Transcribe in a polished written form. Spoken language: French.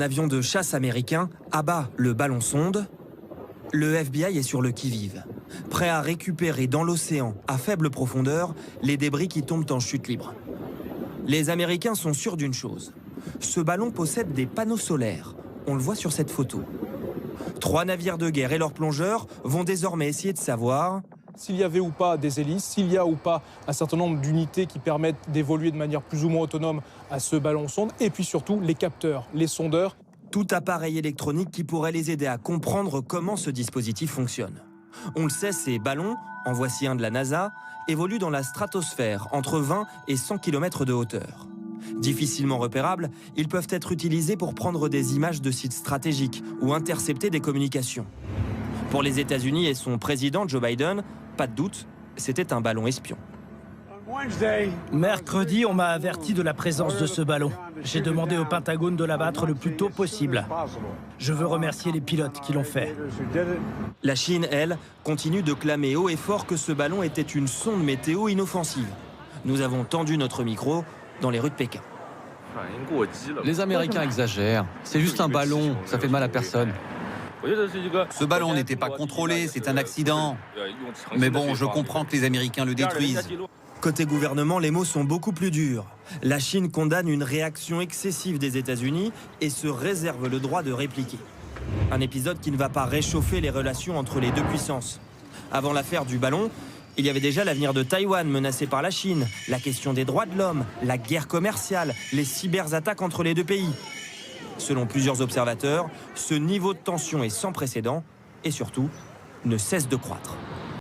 Un avion de chasse américain abat le ballon sonde. Le FBI est sur le qui-vive, prêt à récupérer dans l'océan, à faible profondeur, les débris qui tombent en chute libre. Les Américains sont sûrs d'une chose. Ce ballon possède des panneaux solaires. On le voit sur cette photo. 3 navires de guerre et leurs plongeurs vont désormais essayer de savoir s'il y avait ou pas des hélices, s'il y a ou pas un certain nombre d'unités qui permettent d'évoluer de manière plus ou moins autonome à ce ballon sonde, et puis surtout les capteurs, les sondeurs. Tout appareil électronique qui pourrait les aider à comprendre comment ce dispositif fonctionne. On le sait, ces ballons, en voici un de la NASA, évoluent dans la stratosphère, entre 20 et 100 km de hauteur. Difficilement repérables, ils peuvent être utilisés pour prendre des images de sites stratégiques ou intercepter des communications. Pour les États-Unis et son président Joe Biden, pas de doute, c'était un ballon espion. Mercredi, on m'a averti de la présence de ce ballon. J'ai demandé au Pentagone de l'abattre le plus tôt possible. Je veux remercier les pilotes qui l'ont fait. La Chine, elle, continue de clamer haut et fort que ce ballon était une sonde météo inoffensive. Nous avons tendu notre micro dans les rues de Pékin. Les Américains exagèrent. C'est juste un ballon, ça fait mal à personne. Ce ballon n'était pas contrôlé, c'est un accident. Mais bon, je comprends que les Américains le détruisent. Côté gouvernement, les mots sont beaucoup plus durs. La Chine condamne une réaction excessive des États-Unis et se réserve le droit de répliquer. Un épisode qui ne va pas réchauffer les relations entre les deux puissances. Avant l'affaire du ballon, il y avait déjà l'avenir de Taïwan menacé par la Chine, la question des droits de l'homme, la guerre commerciale, les cyberattaques entre les deux pays. Selon plusieurs observateurs, ce niveau de tension est sans précédent et surtout ne cesse de croître.